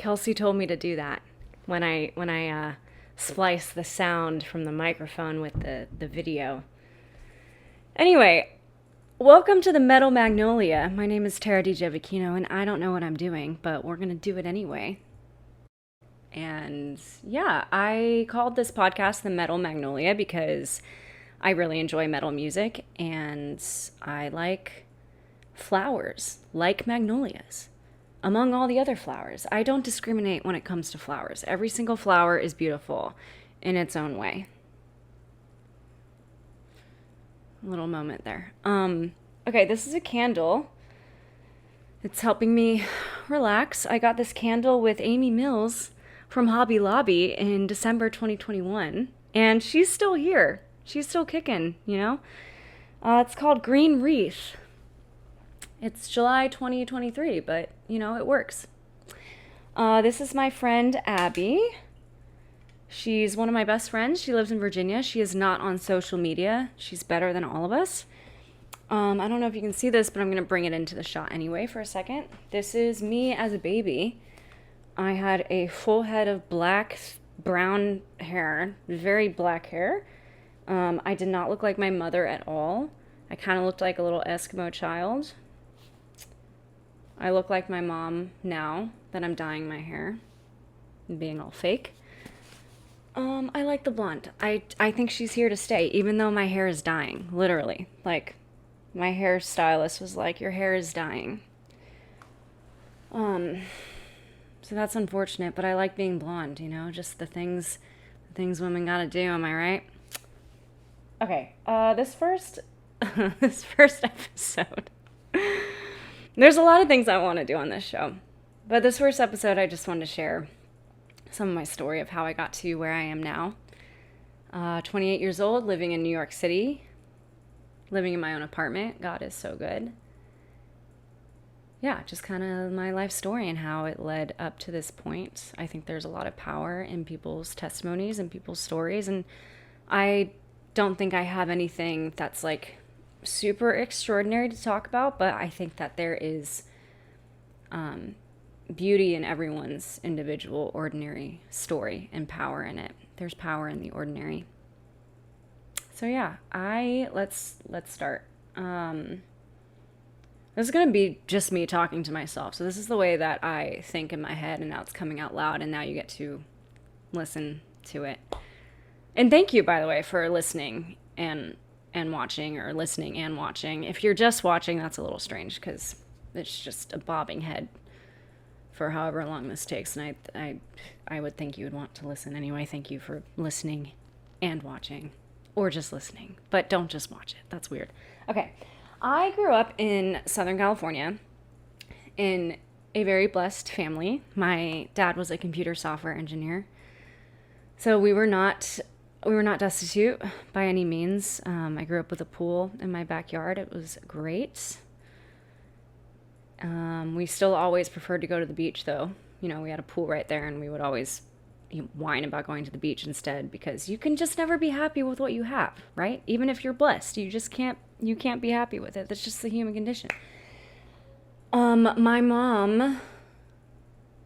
Kelsey told me to do that when I splice the sound from the microphone with the video. Anyway, welcome to the Metal Magnolia. My name is Tara DiGiovacchino, and I don't know what I'm doing, but we're gonna do it anyway. And yeah, I called this podcast the Metal Magnolia because I really enjoy metal music and I like flowers, like magnolias. Among all the other flowers, I don't discriminate when it comes to flowers. Every single flower is beautiful in its own way. A little moment there. Okay, this is a candle. It's helping me relax. I got this candle with Amy Mills from Hobby Lobby in December 2021, and she's still here. She's still kicking, you know? It's called Green Wreath. It's July 2023, but, you know, it works. This is my friend Abby. She's one of my best friends. She lives in Virginia. She is not on social media. She's better than all of us. I don't know if you can see this, but I'm going to bring it into the shot anyway for a second. This is me as a baby. I had a full head of brown hair, very black hair. I did not look like my mother at all. I kind of looked like a little Eskimo child. I look like my mom now that I'm dyeing my hair and being all fake. I like the blonde. I think she's here to stay, even though my hair is dying, literally. Like, my hairstylist was like, your hair is dying. So that's unfortunate, but I like being blonde, you know, just the things women gotta do, am I right? Okay, this first episode. There's a lot of things I want to do on this show, but this first episode, I just wanted to share some of my story of how I got to where I am now. 28 years old, living in New York City, living in my own apartment. God is so good. Yeah, just kind of my life story and how it led up to this point. I think there's a lot of power in people's testimonies and people's stories, and I don't think I have anything that's like super extraordinary to talk about, but I think that there is beauty in everyone's individual ordinary story and power in it. There's power in the ordinary. So yeah, let's start. This is going to be just me talking to myself. So this is the way that I think in my head, and now it's coming out loud, and now you get to listen to it. And thank you, by the way, for listening and watching, or listening and watching. If you're just watching, that's a little strange because it's just a bobbing head for however long this takes. And I would think you would want to listen anyway. Thank you for listening and watching, or just listening, but don't just watch it. That's weird. Okay. I grew up in Southern California in a very blessed family. My dad was a computer software engineer. So we were not destitute by any means. I grew up with a pool in my backyard. It was great. We still always preferred to go to the beach, though. You know, we had a pool right there, and we would always whine about going to the beach instead, because you can just never be happy with what you have, right? Even if you're blessed, you can't be happy with it. That's just the human condition. My mom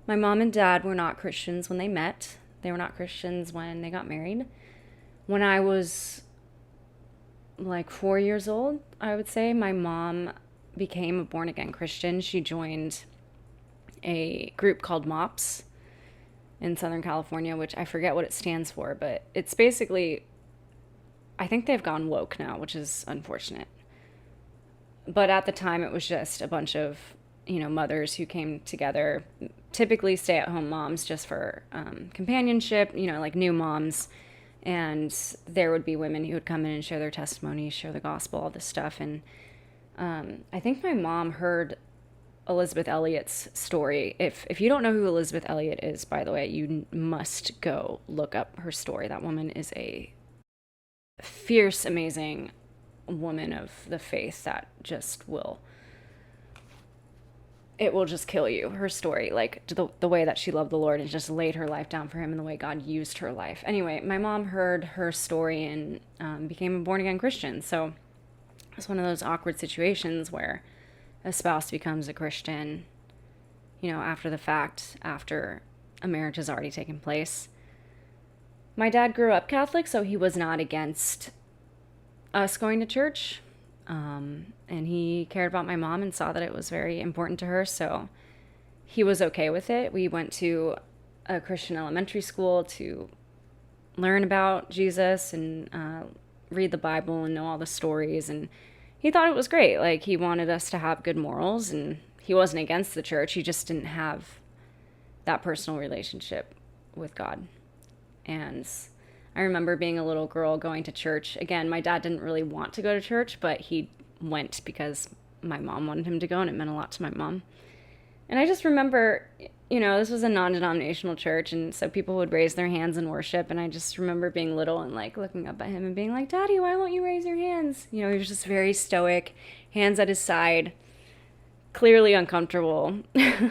and dad were not Christians when they met. They were not Christians when they got married. When I was like 4 years old, I would say, my mom became a born-again Christian. She joined a group called MOPS in Southern California, which I forget what it stands for, but it's basically, I think they've gone woke now, which is unfortunate. But at the time, it was just a bunch of, you know, mothers who came together, typically stay-at-home moms, just for companionship, you know, like new moms. And there would be women who would come in and share their testimonies, share the gospel, all this stuff. And I think my mom heard Elizabeth Elliot's story. If you don't know who Elizabeth Elliot is, by the way, you must go look up her story. That woman is a fierce, amazing woman of the faith that just will just kill you. Her story, like the way that she loved the Lord and just laid her life down for him, and the way God used her life. Anyway, my mom heard her story and became a born-again Christian. So it's one of those awkward situations where a spouse becomes a Christian after the fact, after a marriage has already taken place. My dad grew up Catholic, so he was not against us going to church. And he cared about my mom and saw that it was very important to her, so he was okay with it. We went to a Christian elementary school to learn about Jesus and read the Bible and know all the stories, and he thought it was great. Like, he wanted us to have good morals, and he wasn't against the church. He just didn't have that personal relationship with God. And I remember being a little girl going to church. Again, my dad didn't really want to go to church, but he went because my mom wanted him to go, and it meant a lot to my mom. And I just remember, this was a non-denominational church, and so people would raise their hands in worship, and I just remember being little and, like, looking up at him and being like, Daddy, why won't you raise your hands? He was just very stoic, hands at his side, clearly uncomfortable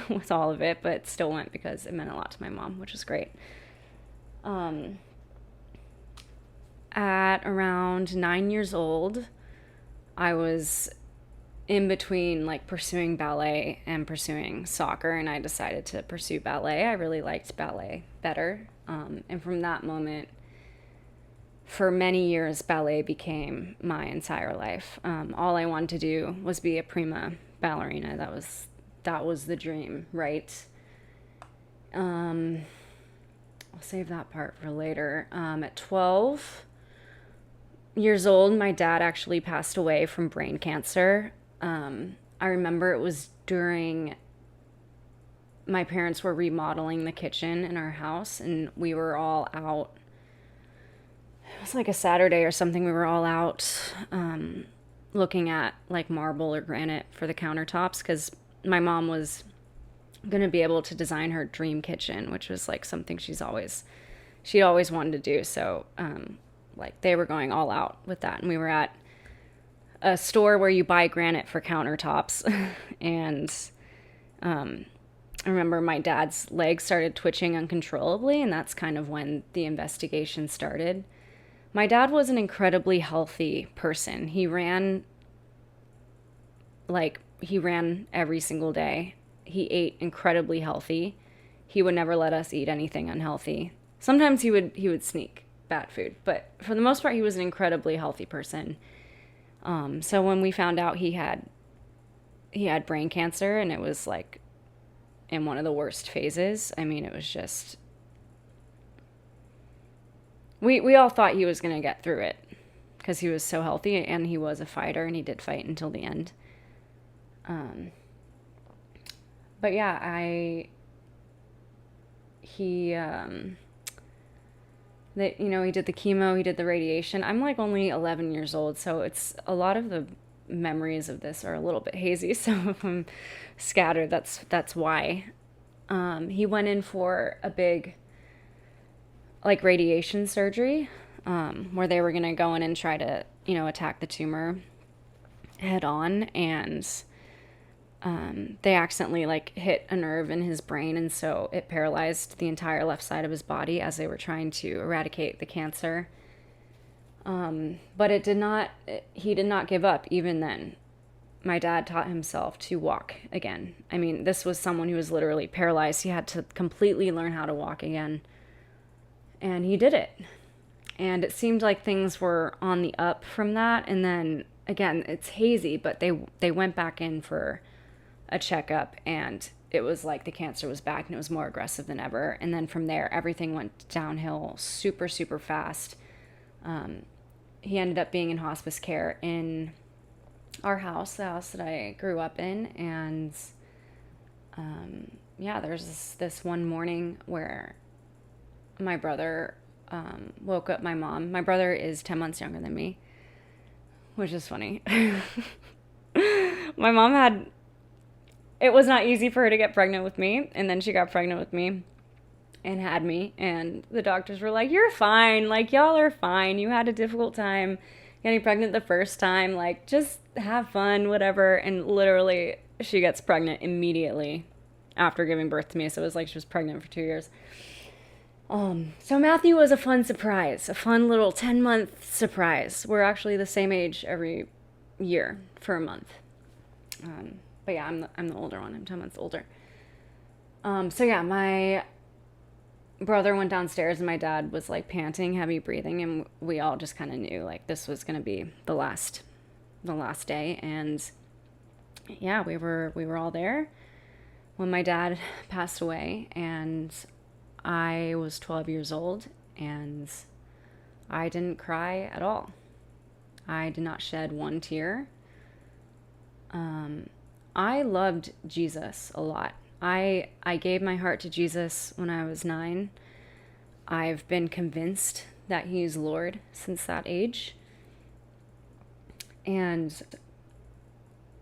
with all of it, but still went because it meant a lot to my mom, which was great. At around 9 years old, I was in between, like, pursuing ballet and pursuing soccer, and I decided to pursue ballet. I really liked ballet better. And from that moment, for many years, ballet became my entire life. All I wanted to do was be a prima ballerina. That was the dream, right? I'll save that part for later. At 12 years old, my dad actually passed away from brain cancer. I remember it was during my parents were remodeling the kitchen in our house, and we were all out. It was like a Saturday or something. We were all out looking at, like, marble or granite for the countertops, because my mom was going to be able to design her dream kitchen, which was, like, something she'd always wanted to do. So like, they were going all out with that, and we were at a store where you buy granite for countertops. And I remember my dad's legs started twitching uncontrollably, and that's kind of when the investigation started. My dad was an incredibly healthy person. He ran every single day. He ate incredibly healthy. He would never let us eat anything unhealthy. Sometimes he would sneak bad food, but for the most part, he was an incredibly healthy person. So when we found out he had brain cancer, and it was, like, in one of the worst phases, I mean, it was just, we all thought he was going to get through it because he was so healthy, and he was a fighter, and he did fight until the end. But yeah, he did the chemo, he did the radiation. I'm, like, only 11 years old, so it's a lot of the memories of this are a little bit hazy. So if I'm scattered, that's why. He went in for a big, like, radiation surgery, where they were going to go in and try to, attack the tumor head on, and they accidentally, like, hit a nerve in his brain, and so it paralyzed the entire left side of his body as they were trying to eradicate the cancer. But he did not give up even then. My dad taught himself to walk again. I mean, this was someone who was literally paralyzed. He had to completely learn how to walk again. And he did it. And it seemed like things were on the up from that. And then, again, it's hazy, but they went back in for a checkup, and it was like the cancer was back, and it was more aggressive than ever. And then from there, everything went downhill super, super fast. He ended up being in hospice care in our house, the house that I grew up in. And there's this one morning where my brother woke up my mom. My brother is 10 months younger than me, which is funny. My mom it was not easy for her to get pregnant with me, and then she got pregnant with me and had me, and the doctors were like, you're fine, like, y'all are fine, you had a difficult time getting pregnant the first time, like, just have fun, whatever. And literally, she gets pregnant immediately after giving birth to me, so it was like she was pregnant for 2 years. So Matthew was a fun surprise, a fun little 10-month surprise. We're actually the same age every year for a month. But yeah, I'm the older one. I'm 10 months older. So yeah, my brother went downstairs and my dad was like panting, heavy breathing, and we all just kind of knew like this was going to be the last day. And yeah, we were all there when my dad passed away, and I was 12 years old, and I didn't cry at all. I did not shed one tear. I loved Jesus a lot. I gave my heart to Jesus when I was 9. I've been convinced that he's Lord since that age. And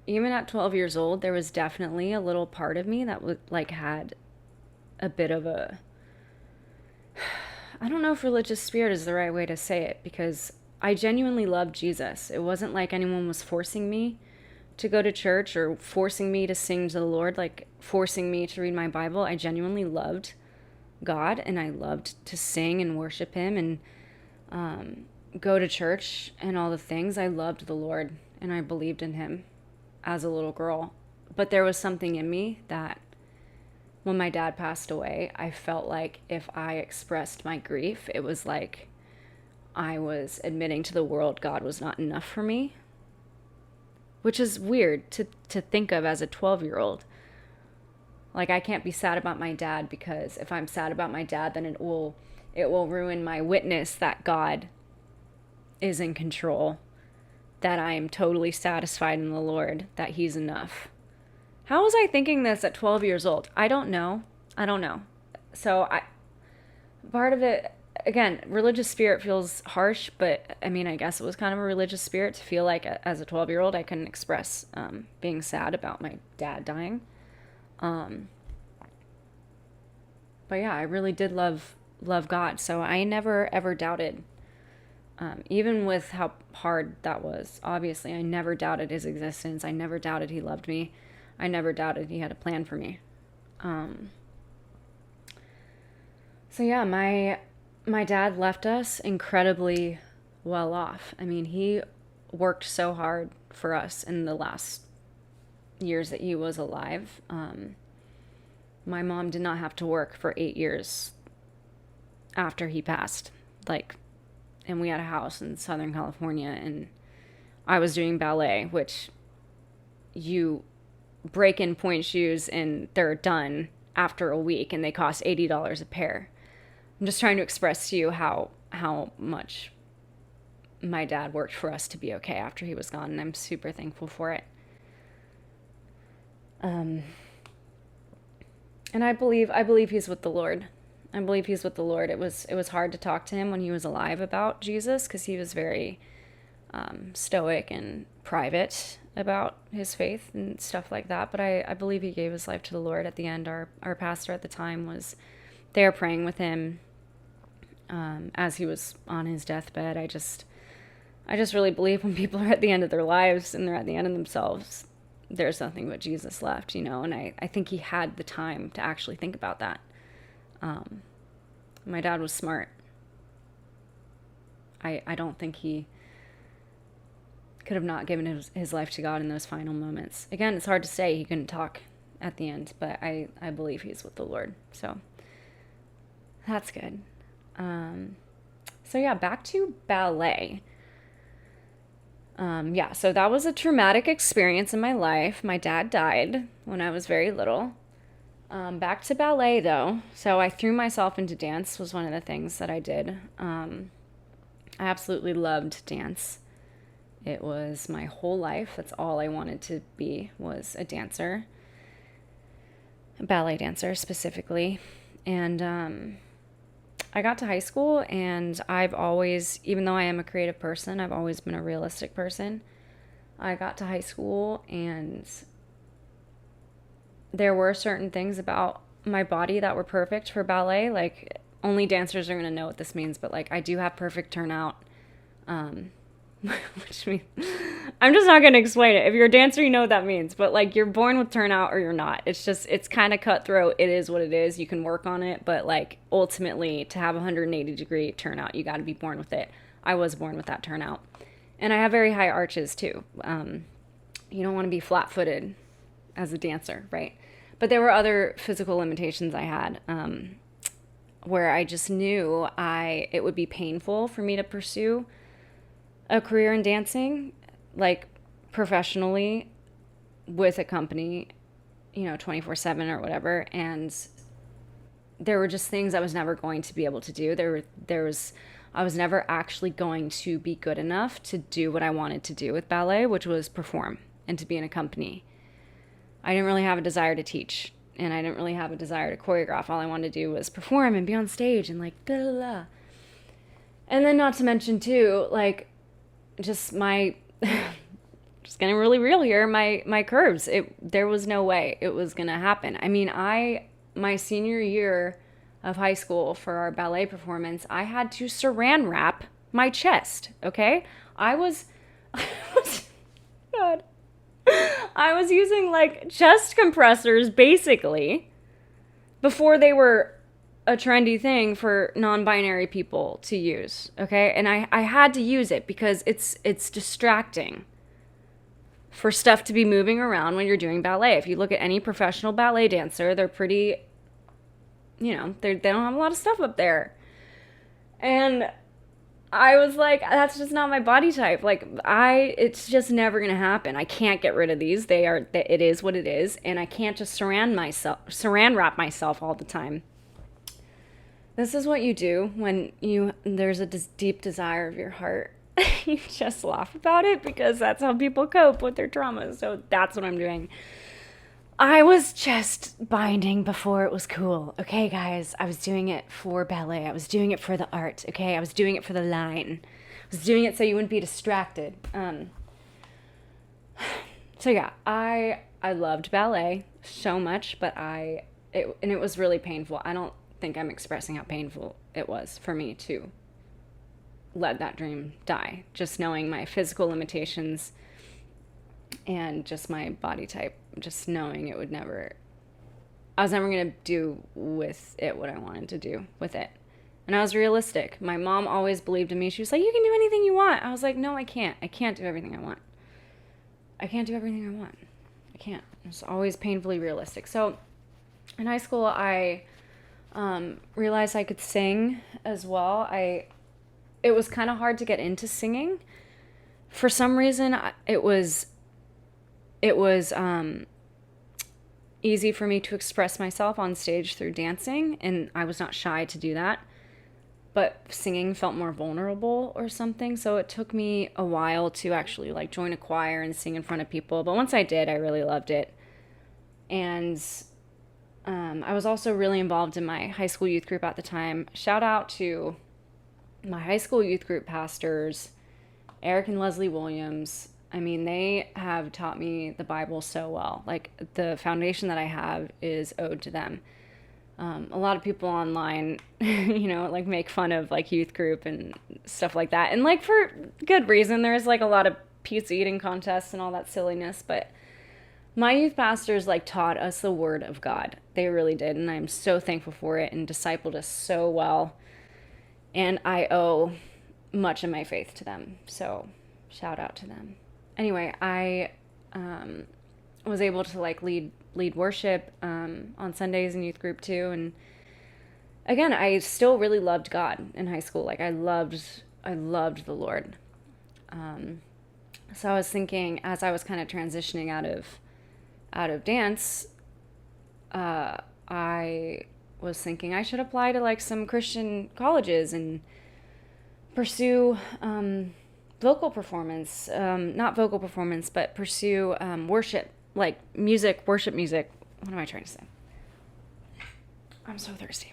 even at 12 years old, there was definitely a little part of me that had a bit of a, I don't know if religious spirit is the right way to say it, because I genuinely loved Jesus. It wasn't like anyone was forcing me to go to church or forcing me to sing to the Lord, like forcing me to read my Bible. I genuinely loved God, and I loved to sing and worship him and go to church and all the things. I loved the Lord and I believed in him as a little girl. But there was something in me that when my dad passed away, I felt like if I expressed my grief, it was like I was admitting to the world God was not enough for me, which is weird to think of as a 12-year-old. Like, I can't be sad about my dad, because if I'm sad about my dad, then it will ruin my witness that God is in control, that I am totally satisfied in the Lord, that he's enough. How was I thinking this at 12 years old? I don't know. So part of it, again, religious spirit feels harsh, but I mean, I guess it was kind of a religious spirit to feel like as a 12-year-old, I couldn't express being sad about my dad dying. But yeah, I really did love God. So I never, ever doubted, even with how hard that was, obviously, I never doubted his existence. I never doubted he loved me. I never doubted he had a plan for me. So yeah, my dad left us incredibly well off. I mean, he worked so hard for us in the last years that he was alive. My mom did not have to work for 8 years after he passed. And we had a house in Southern California, and I was doing ballet, which you break in point shoes and they're done after a week and they cost $80 a pair. I'm just trying to express to you how much my dad worked for us to be okay after he was gone, and I'm super thankful for it. And I believe he's with the Lord. I believe he's with the Lord. It was hard to talk to him when he was alive about Jesus, because he was very stoic and private about his faith and stuff like that. But I believe he gave his life to the Lord at the end. Our pastor at the time was there praying with him as he was on his deathbed. I just really believe when people are at the end of their lives and they're at the end of themselves, there's nothing but Jesus left, and I think he had the time to actually think about that. My dad was smart. I don't think he could have not given his life to God in those final moments. Again, it's hard to say. He couldn't talk at the end, but I believe he's with the Lord. So that's good. So yeah, back to ballet. So that was a traumatic experience in my life. My dad died when I was very little. Back to ballet, though. So I threw myself into dance, was one of the things that I did. I absolutely loved dance. It was my whole life. That's all I wanted to be, was a dancer. A ballet dancer, specifically. And I got to high school, and I've always, even though I am a creative person, I've always been a realistic person. I got to high school, and there were certain things about my body that were perfect for ballet. Like, only dancers are going to know what this means, but like, I do have perfect turnout, which means, I'm just not going to explain it. If you're a dancer, you know what that means, but like, you're born with turnout or you're not. It's kind of cutthroat. It is what it is. You can work on it, but like, ultimately, to have 180-degree turnout, you got to be born with it. I was born with that turnout. And I have very high arches too. You don't want to be flat-footed as a dancer, right? But there were other physical limitations I had, where I just knew it would be painful for me to pursue a career in dancing, like professionally with a company, 24/7 or whatever. And there were just things I was never going to be able to do. I was never actually going to be good enough to do what I wanted to do with ballet, which was perform and to be in a company. I didn't really have a desire to teach, and I didn't really have a desire to choreograph. All I wanted to do was perform and be on stage and like blah, blah, blah. And then not to mention too, like just my just getting really real here, my curves. There was no way it was gonna happen. I mean, my senior year of high school for our ballet performance, I had to saran wrap my chest. Okay, God, I was using like chest compressors basically before they were a trendy thing for non-binary people to use. Okay, and I had to use it because it's distracting for stuff to be moving around when you're doing ballet. If you look at any professional ballet dancer, they're pretty, they don't have a lot of stuff up there. And I was like, that's just not my body type. Like, it's just never going to happen. I can't get rid of these. It is what it is. And I can't just saran wrap myself all the time. This is what you do when there's a deep desire of your heart. You just laugh about it because that's how people cope with their traumas. So that's what I'm doing. I was just binding before it was cool. Okay, guys, I was doing it for ballet. I was doing it for the art. Okay, I was doing it for the line. I was doing it so you wouldn't be distracted. So yeah, I loved ballet so much, but it was really painful. I don't think I'm expressing how painful it was for me to let that dream die. Just knowing my physical limitations and just my body type, just knowing I was never going to do with it what I wanted to do with it. And I was realistic. My mom always believed in me. She was like, you can do anything you want. I was like, no, I can't. I can't do everything I want. I can't do everything I want. I can't. I was always painfully realistic. So in high school, I realized I could sing as well. It was kind of hard to get into singing. For some reason, it was easy for me to express myself on stage through dancing, and I was not shy to do that. But singing felt more vulnerable or something, so it took me a while to actually like join a choir and sing in front of people. But once I did, I really loved it. And I was also really involved in my high school youth group at the time. Shout out to my high school youth group pastors, Eric and Leslie Williams. I mean, they have taught me the Bible so well. Like, the foundation that I have is owed to them. A lot of people online, like make fun of like youth group and stuff like that. And like for good reason, there's like a lot of pizza eating contests and all that silliness. But my youth pastors like taught us the word of God. They really did. And I'm so thankful for it, and discipled us so well. And I owe much of my faith to them. So shout out to them. Anyway, I was able to like lead worship on Sundays in youth group too. And again, I still really loved God in high school. Like I loved the Lord. So I was thinking, as I was kind of transitioning out of dance, I was thinking I should apply to like some Christian colleges and pursue vocal performance, not vocal performance, but pursue worship, like worship music. What am I trying to say? I'm so thirsty.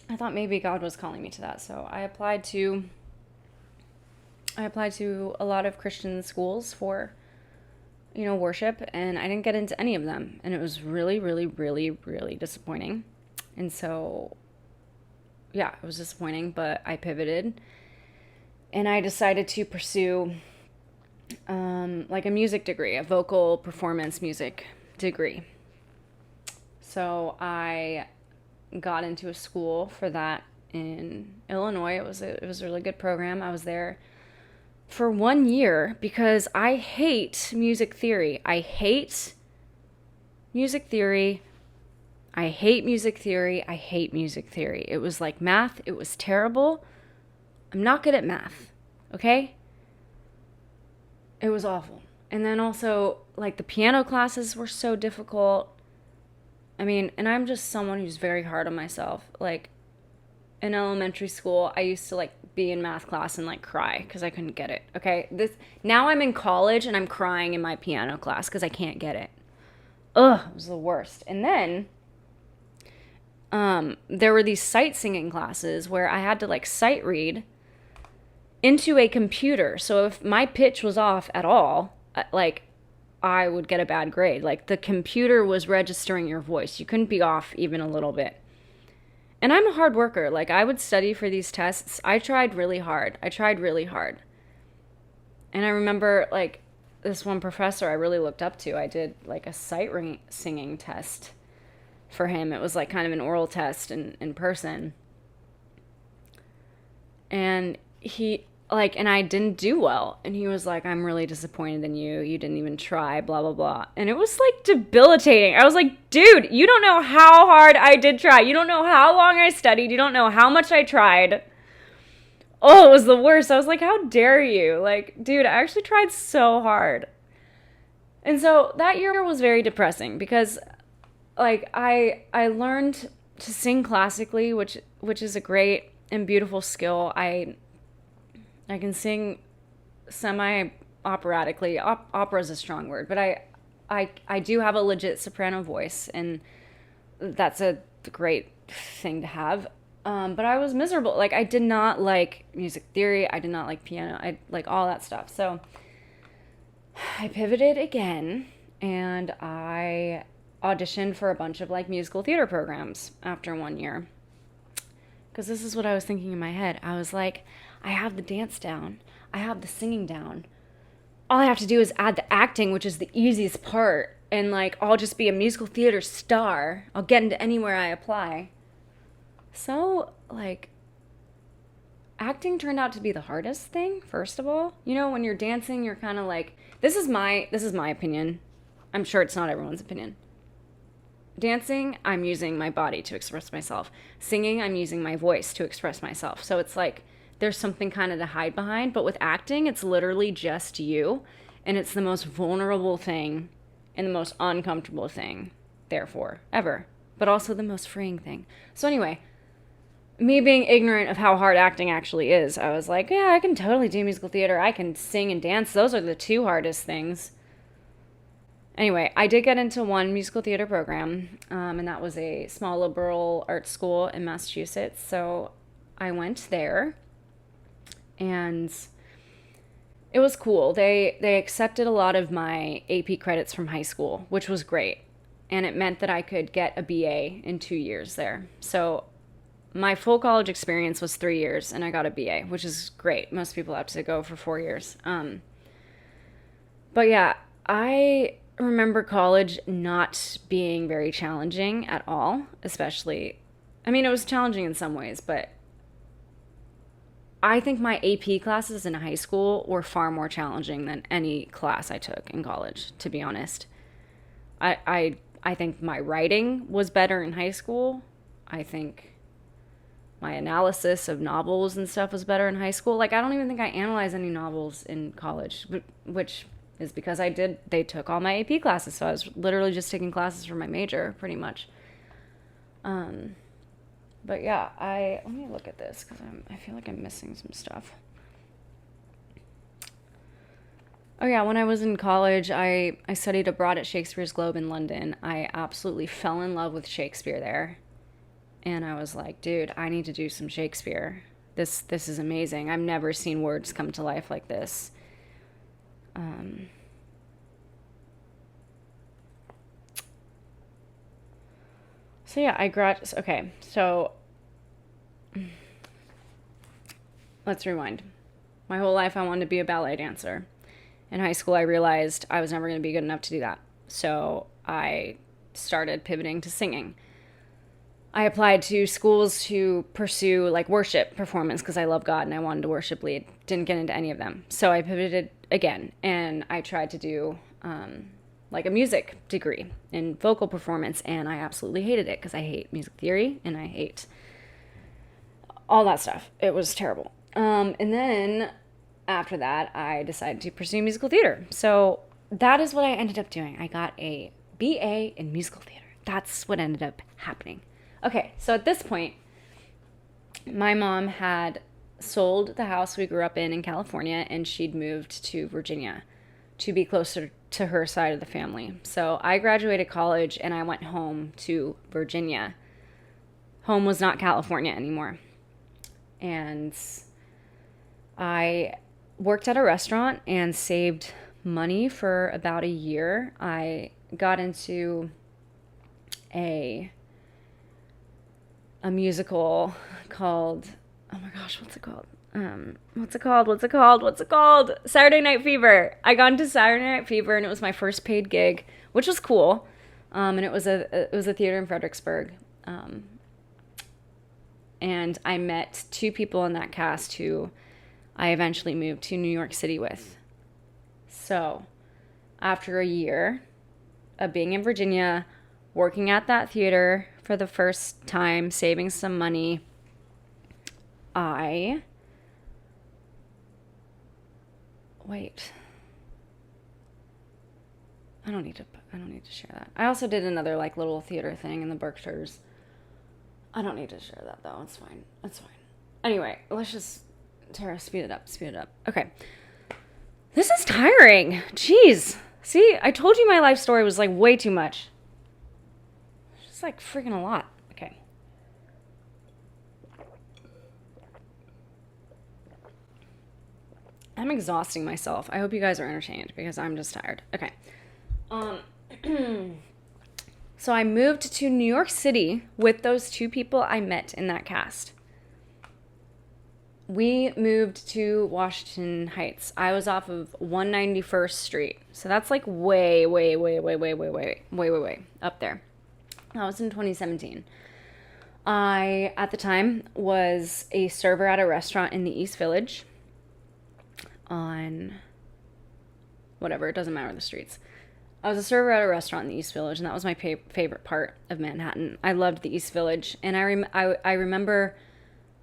I thought maybe God was calling me to that, so I applied to a lot of Christian schools for worship, and I didn't get into any of them, and it was really, really, really, really disappointing. And so yeah, it was disappointing, but I pivoted and I decided to pursue like a music degree, a vocal performance music degree. So I got into a school for that in Illinois. It was a really good program. I was there for 1 year because I hate music theory. I hate music theory. I hate music theory. I hate music theory. It was like math. It was terrible. I'm not good at math. Okay? It was awful. And then also, like, the piano classes were so difficult. I mean, and I'm just someone who's very hard on myself. Like, in elementary school, I used to, like, be in math class and, like, cry because I couldn't get it. Okay? Now I'm in college and I'm crying in my piano class because I can't get it. Ugh, it was the worst. And then there were these sight singing classes where I had to, like, sight read into a computer. So if my pitch was off at all, like, I would get a bad grade. Like, the computer was registering your voice. You couldn't be off even a little bit. And I'm a hard worker. Like, I would study for these tests. I tried really hard. And I remember, like, this one professor I really looked up to. I did, like, a sight singing test for him. It was, like, kind of an oral test in person. And and I didn't do well. And he was like, I'm really disappointed in you. You didn't even try, blah, blah, blah. And it was, like, debilitating. I was like, dude, you don't know how hard I did try. You don't know how long I studied. You don't know how much I tried. Oh, it was the worst. I was like, how dare you? Like, dude, I actually tried so hard. And so that year was very depressing because, like, I learned to sing classically, which is a great and beautiful skill. I can sing semi-operatically. Opera is a strong word, but I do have a legit soprano voice, and that's a great thing to have. But I was miserable. Like, I did not like music theory. I did not like piano. I like all that stuff. So I pivoted again, and I auditioned for a bunch of, like, musical theater programs after 1 year. Because this is what I was thinking in my head. I was like, I have the dance down. I have the singing down. All I have to do is add the acting, which is the easiest part. And, like, I'll just be a musical theater star. I'll get into anywhere I apply. So, like, acting turned out to be the hardest thing, first of all. You know, when you're dancing, you're kind of like, this is my opinion. I'm sure it's not everyone's opinion. Dancing, I'm using my body to express myself. Singing, I'm using my voice to express myself. So it's like there's something kind of to hide behind. But with acting, it's literally just you. And it's the most vulnerable thing and the most uncomfortable thing, therefore, ever. But also the most freeing thing. So anyway, me being ignorant of how hard acting actually is, I was like, yeah, I can totally do musical theater. I can sing and dance. Those are the two hardest things. Anyway, I did get into one musical theater program, and that was a small liberal arts school in Massachusetts. So I went there, and it was cool. They accepted a lot of my AP credits from high school, which was great. And it meant that I could get a BA in 2 years there. So my full college experience was 3 years, and I got a BA, which is great. Most people have to go for 4 years. But yeah, I remember college not being very challenging at all, especially, I mean, it was challenging in some ways, but I think my AP classes in high school were far more challenging than any class I took in college, to be honest. I think my writing was better in high school. I think my analysis of novels and stuff was better in high school. Like, I don't even think I analyzed any novels in college, which is because they took all my AP classes. So I was literally just taking classes for my major, pretty much. But yeah, let me look at this because I feel like I'm missing some stuff. Oh yeah, when I was in college, I studied abroad at Shakespeare's Globe in London. I absolutely fell in love with Shakespeare there. And I was like, dude, I need to do some Shakespeare. This is amazing. I've never seen words come to life like this. So yeah, okay, so let's rewind. My whole life I wanted to be a ballet dancer. In high school, I realized I was never going to be good enough to do that. So I started pivoting to singing. I applied to schools to pursue like worship performance because I love God and I wanted to worship lead. Didn't get into any of them. So I pivoted again and I tried to do like a music degree in vocal performance, and I absolutely hated it because I hate music theory and I hate all that stuff. It was terrible. And then after that, I decided to pursue musical theater. So that is what I ended up doing. I got a BA in musical theater. That's what ended up happening. Okay, so at this point, my mom had sold the house we grew up in California, and she'd moved to Virginia to be closer to her side of the family. So I graduated college and I went home to Virginia. Home was not California anymore. And I worked at a restaurant and saved money for about a year. I got into a musical called, oh my gosh, what's it called? Saturday Night Fever. I got into Saturday Night Fever, and it was my first paid gig, which was cool. And it was a theater in Fredericksburg. And I met two people in that cast who I eventually moved to New York City with. So after a year of being in Virginia, working at that theater for the first time, saving some money, I don't need to share that. I also did another like little theater thing in the Berkshires. I don't need to share that though. It's fine. Anyway, let's just speed it up. Okay. This is tiring. Jeez. See, I told you my life story was like way too much. It's just like freaking a lot. Okay. I'm exhausting myself. I hope you guys are entertained because I'm just tired. Okay. So I moved to New York City with those two people I met in that cast. We moved to Washington Heights. I was off of 191st Street. So that's like way up there. That was in 2017. I, at the time, was a server at a restaurant in the East Village on whatever, it doesn't matter the streets. I was a server at a restaurant in the East Village, and that was my favorite part of Manhattan. I loved the East Village, and I remember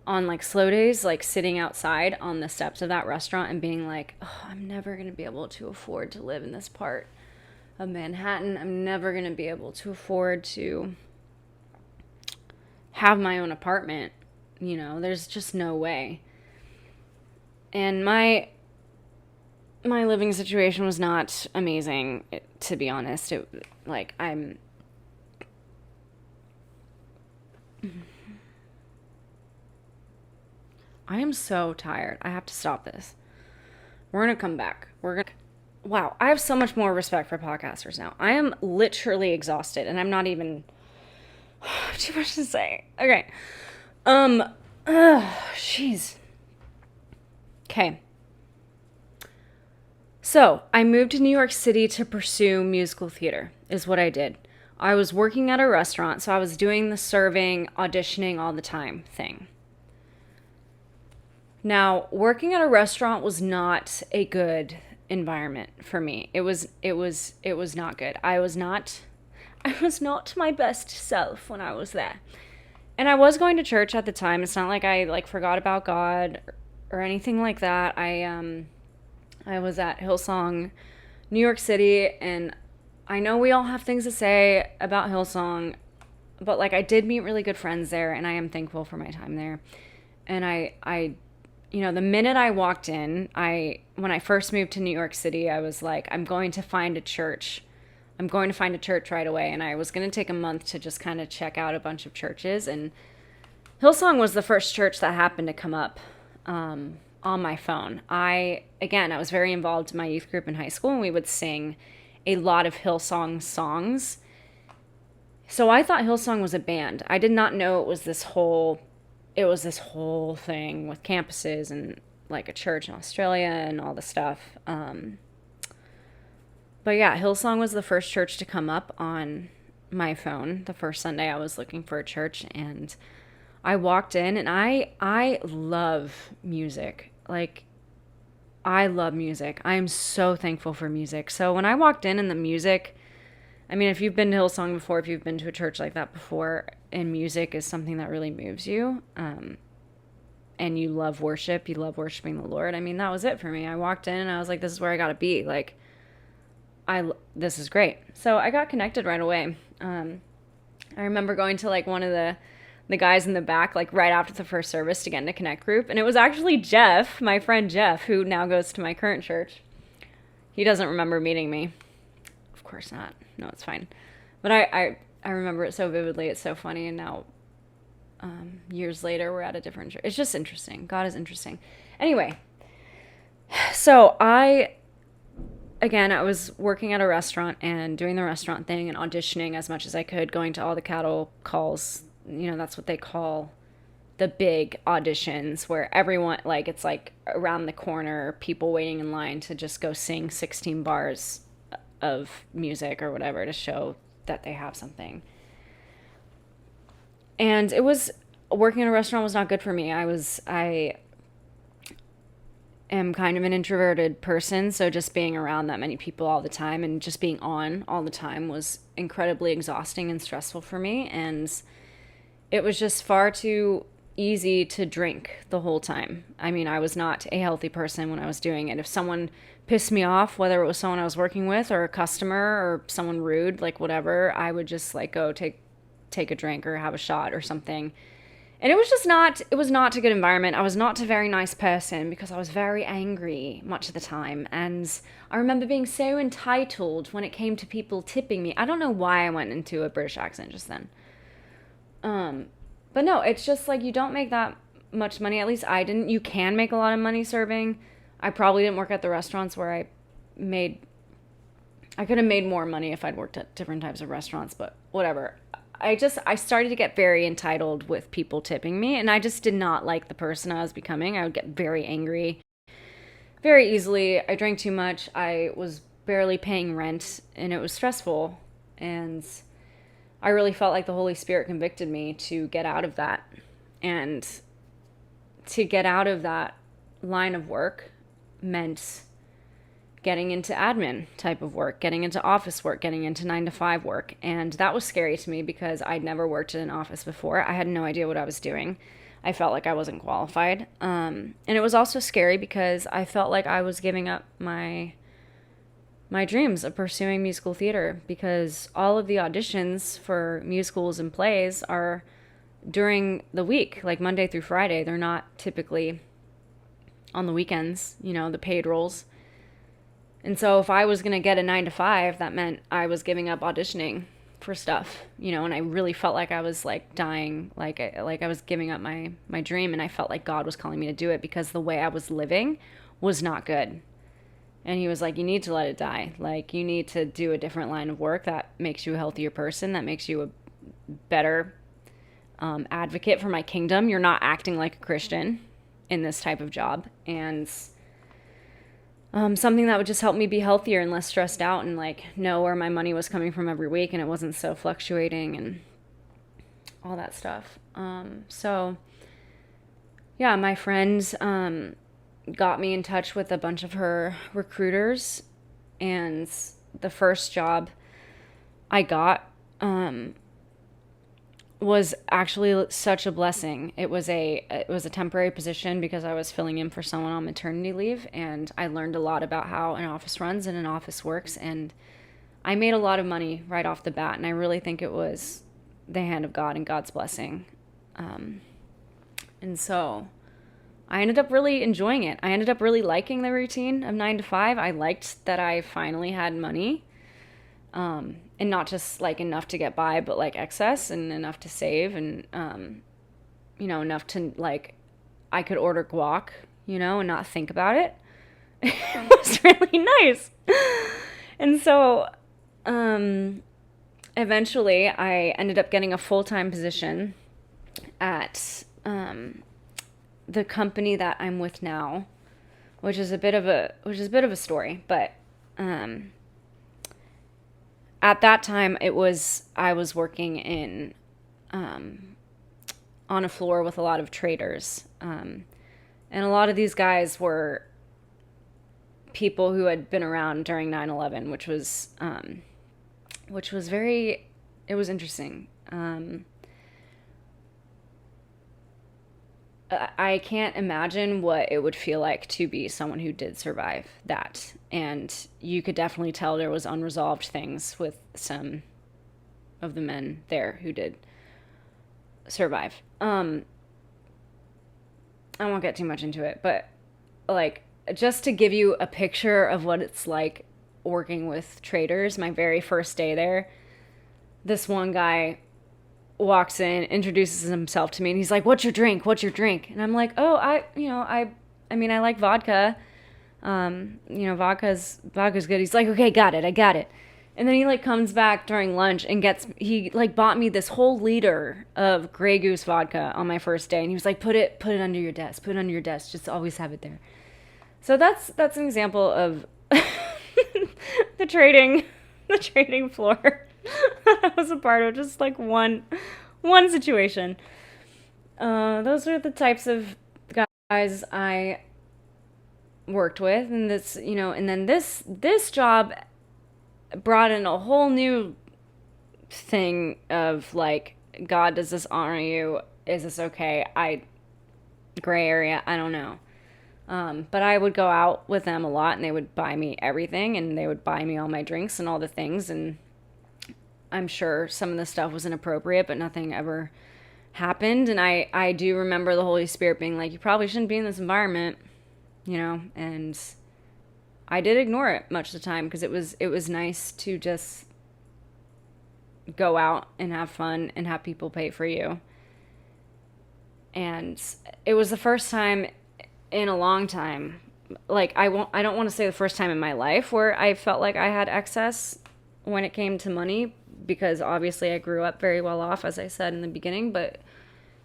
on like slow days, like sitting outside on the steps of that restaurant and being like, oh, I'm never going to be able to afford to live in this part of Manhattan. I'm never going to be able to afford to have my own apartment. You know, there's just no way. And my living situation was not amazing, to be honest. I am so tired. I have to stop this. We're going to come back. Wow, I have so much more respect for podcasters now. I am literally exhausted, and I'm not even too much to say. Okay. Jeez. Okay. So, I moved to New York City to pursue musical theater, is what I did. I was working at a restaurant, so I was doing the serving, auditioning all the time thing. Now, working at a restaurant was not a good environment for me. It was not good. I was not my best self when I was there. And I was going to church at the time. It's not like I forgot about God or anything like that. I was at Hillsong, New York City, and I know we all have things to say about Hillsong, but I did meet really good friends there, and I am thankful for my time there. And I the minute I walked in, when I first moved to New York City, I was like, I'm going to find a church. I'm going to find a church right away. And I was going to take a month to just kind of check out a bunch of churches. And Hillsong was the first church that happened to come up on my phone. I was very involved in my youth group in high school, and we would sing a lot of Hillsong songs. So I thought Hillsong was a band. I did not know it was this whole thing with campuses and like a church in Australia and all the stuff. But yeah, Hillsong was the first church to come up on my phone the first Sunday I was looking for a church, and I walked in, and I love music. Like, I love music. I am so thankful for music. So when I walked in and the music, I mean, if you've been to Hillsong before, if you've been to a church like that before, and music is something that really moves you, and you love worship, you love worshiping the Lord. I mean, that was it for me. I walked in and I was like, this is where I got to be. Like, this is great. So I got connected right away. I remember going to like one of the guys in the back, like right after the first service to get in a connect group. And it was actually Jeff, my friend Jeff, who now goes to my current church. He doesn't remember meeting me. Of course not. No, it's fine. But I remember it so vividly. It's so funny. And now, years later, we're at a different church. It's just interesting. God is interesting. Anyway, so I was working at a restaurant and doing the restaurant thing and auditioning as much as I could, going to all the cattle calls. You know, that's what they call the big auditions, where everyone, like, it's like around the corner, people waiting in line to just go sing 16 bars of music or whatever to show that they have something. And it was, working in a restaurant was not good for me. I am kind of an introverted person, so just being around that many people all the time and just being on all the time was incredibly exhausting and stressful for me. And it was just far too easy to drink the whole time. I mean, I was not a healthy person when I was doing it. If someone pissed me off, whether it was someone I was working with or a customer or someone rude, like whatever, I would just like go take a drink or have a shot or something. And it was just not a good environment. I was not a very nice person because I was very angry much of the time. And I remember being so entitled when it came to people tipping me. I don't know why I went into a British accent just then. But no, it's just like, you don't make that much money. At least I didn't. You can make a lot of money serving. I probably didn't work at the restaurants where I could have made more money if I'd worked at different types of restaurants, but whatever. I started to get very entitled with people tipping me, and I just did not like the person I was becoming. I would get very angry very easily. I drank too much. I was barely paying rent, and it was stressful. And I really felt like the Holy Spirit convicted me to get out of that. And to get out of that line of work meant getting into admin type of work, getting into office work, getting into 9-to-5 work. And that was scary to me because I'd never worked in an office before. I had no idea what I was doing. I felt like I wasn't qualified. And it was also scary because I felt like I was giving up my dreams of pursuing musical theater, because all of the auditions for musicals and plays are during the week, like Monday through Friday. They're not typically on the weekends, you know, the paid roles. And so if I was going to get a 9-to-5, that meant I was giving up auditioning for stuff, you know, and I really felt like I was like dying, like I was giving up my dream, and I felt like God was calling me to do it because the way I was living was not good. And he was like, you need to let it die. Like, you need to do a different line of work that makes you a healthier person, that makes you a better advocate for my kingdom. You're not acting like a Christian in this type of job. And something that would just help me be healthier and less stressed out, and like know where my money was coming from every week, and it wasn't so fluctuating and all that stuff. So yeah, my friends got me in touch with a bunch of her recruiters, and the first job I got was actually such a blessing. It was a temporary position because I was filling in for someone on maternity leave, and I learned a lot about how an office runs and an office works, and I made a lot of money right off the bat, and I really think it was the hand of God and God's blessing. And so I ended up really enjoying it. I ended up really liking the routine of 9-to-5. I liked that I finally had money. And not just like enough to get by, but like excess and enough to save, and, you know, enough to like, I could order guac, you know, and not think about it. It was really nice. And so, eventually I ended up getting a full-time position at, the company that I'm with now, which is a bit of a story, but, at that time, I was working on a floor with a lot of traders. And a lot of these guys were people who had been around during 9/11, which was very, it was interesting. I can't imagine what it would feel like to be someone who did survive that. And you could definitely tell there was unresolved things with some of the men there who did survive. I won't get too much into it, but like, just to give you a picture of what it's like working with traders, my very first day there, this one guy walks in, introduces himself to me, and he's like, "What's your drink? What's your drink?" And I'm like, "Oh, I mean, I like vodka. Vodka's good." He's like, "Okay, got it. I got it." And then he like comes back during lunch and he like bought me this whole liter of Grey Goose vodka on my first day, and he was like, "Put it under your desk. Put it under your desk. Just always have it there." So that's an example of the trading floor that I was a part of, just like one situation. Those are the types of guys I worked with, and then this job brought in a whole new thing of like, God, does this honor you? Is this okay? Gray area, I don't know. But I would go out with them a lot, and they would buy me everything, and they would buy me all my drinks and all the things, and I'm sure some of the stuff was inappropriate, but nothing ever happened. And I do remember the Holy Spirit being like, "You probably shouldn't be in this environment," and I did ignore it much of the time, because it was nice to just go out and have fun and have people pay for you. And it was the first time in a long time, like, I don't want to say the first time in my life where I felt like I had excess when it came to money, because obviously I grew up very well off, as I said in the beginning, but it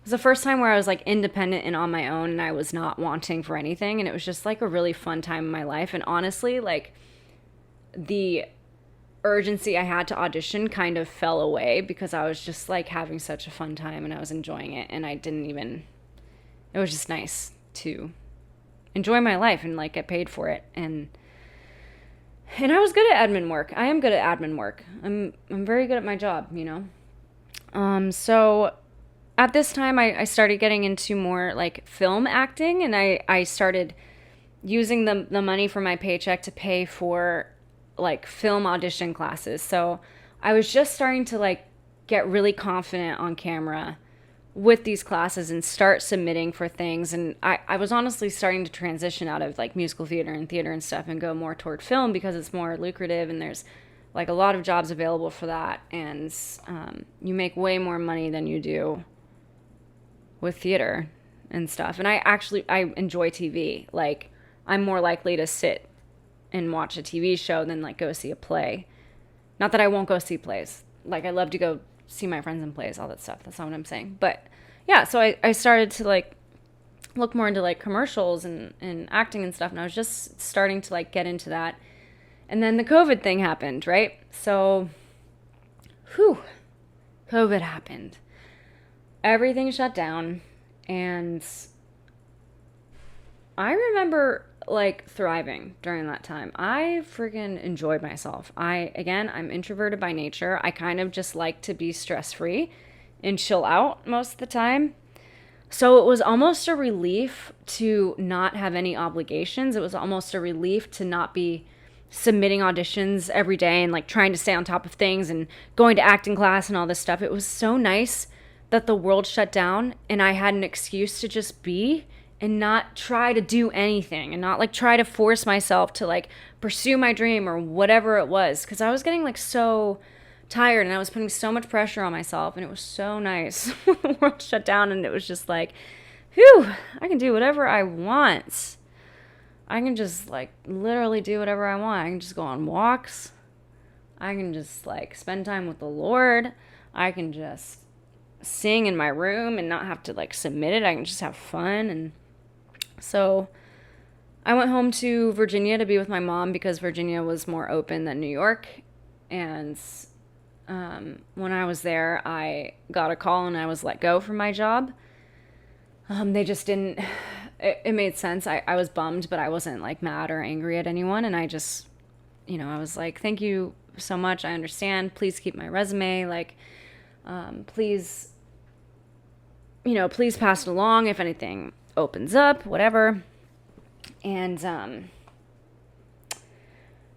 was the first time where I was like independent and on my own, and I was not wanting for anything, and it was just like a really fun time in my life. And honestly, like, the urgency I had to audition kind of fell away, because I was just like having such a fun time and I was enjoying it, and it was just nice to enjoy my life and like get paid for it. And I was good at admin work. I am good at admin work. I'm very good at my job, So at this time, I started getting into more like film acting, and I started using the money from my paycheck to pay for like film audition classes. So I was just starting to like get really confident on camera with these classes and start submitting for things. And I was honestly starting to transition out of like musical theater and stuff and go more toward film, because it's more lucrative and there's like a lot of jobs available for that. And you make way more money than you do with theater and stuff. And I enjoy TV. Like, I'm more likely to sit and watch a TV show than like go see a play. Not that I won't go see plays. Like, I love to go see my friends in plays, all that stuff. That's not what I'm saying. But yeah, so I started to like look more into like commercials and acting and stuff, and I was just starting to like get into that. And then the COVID thing happened, right? So, COVID happened. Everything shut down, and I remember like thriving during that time. I freaking enjoyed myself. I'm introverted by nature. I kind of just like to be stress-free and chill out most of the time. So it was almost a relief to not have any obligations. It was almost a relief to not be submitting auditions every day and like trying to stay on top of things and going to acting class and all this stuff. It was so nice that the world shut down and I had an excuse to just be and not try to do anything and not like try to force myself to like pursue my dream or whatever it was, because I was getting like so tired and I was putting so much pressure on myself. And it was so nice when the world shut down and it was just like, whew, I can do whatever I want. I can just like literally do whatever I want. I can just go on walks. I can just like spend time with the Lord. I can just sing in my room and not have to like submit it. I can just have fun. And so I went home to Virginia to be with my mom because Virginia was more open than New York. And when I was there, I got a call and I was let go from my job. They just didn't, it made sense. I was bummed, but I wasn't like mad or angry at anyone. And I just, I was like, thank you so much. I understand. Please keep my resume. Like, please, please pass it along if anything opens up, whatever. And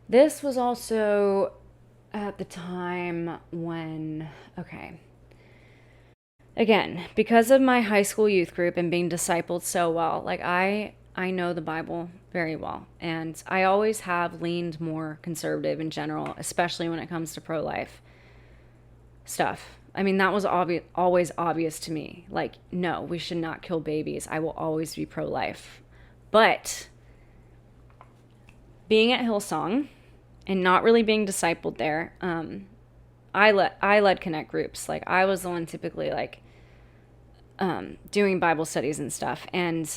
this was also at the time when, okay, again, because of my high school youth group and being discipled so well, like I know the Bible very well, and I always have leaned more conservative in general, especially when it comes to pro-life stuff. I mean, that was always obvious to me. Like, no, we should not kill babies. I will always be pro-life. But being at Hillsong and not really being discipled there, I led connect groups. Like, I was the one typically like doing Bible studies and stuff. And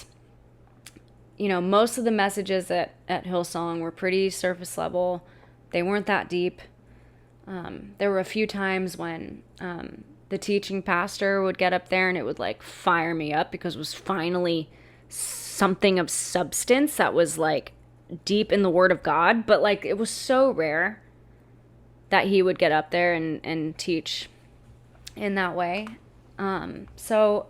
most of the messages at Hillsong were pretty surface level. They weren't that deep. There were a few times when the teaching pastor would get up there and it would like fire me up because it was finally something of substance that was like deep in the Word of God. But like, it was so rare that he would get up there and teach in that way. So